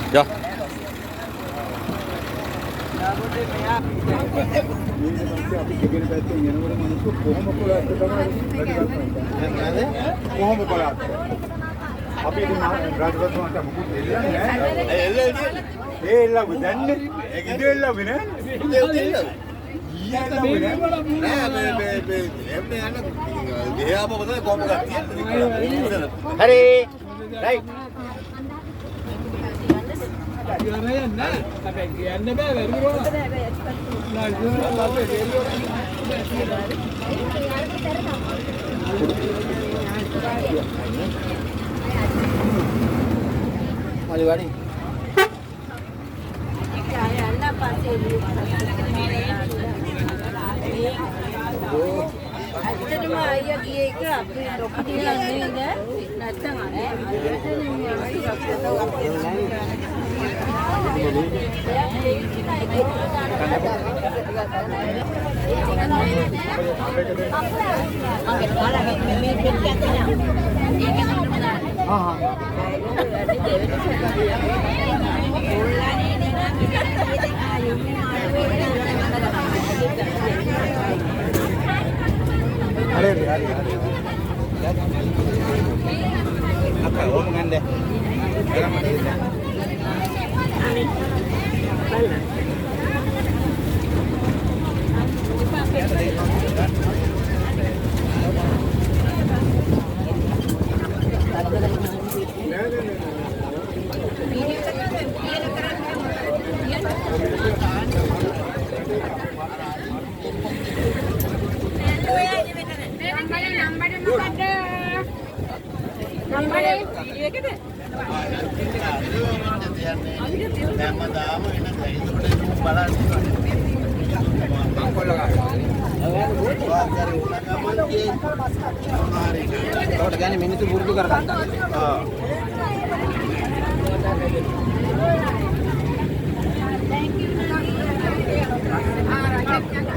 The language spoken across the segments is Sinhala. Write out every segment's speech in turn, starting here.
Ja. කොහොම බලන්න අපි ඉතින් රාජපතිතුමාට මොකද දෙන්නේ නැහැ ඒ එල්ලව දැන්නේ ඒක එල්ලව නෑ හරි රයිට් ඇත්තටම අයියා ගියේ එක අපි ලොකු දෙයක් නෙවෙයිද නැත්තම් apa omongan deh මිනිස්සු පුරුදු කරගන්න.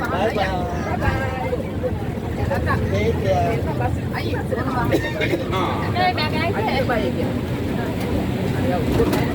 Bye bye.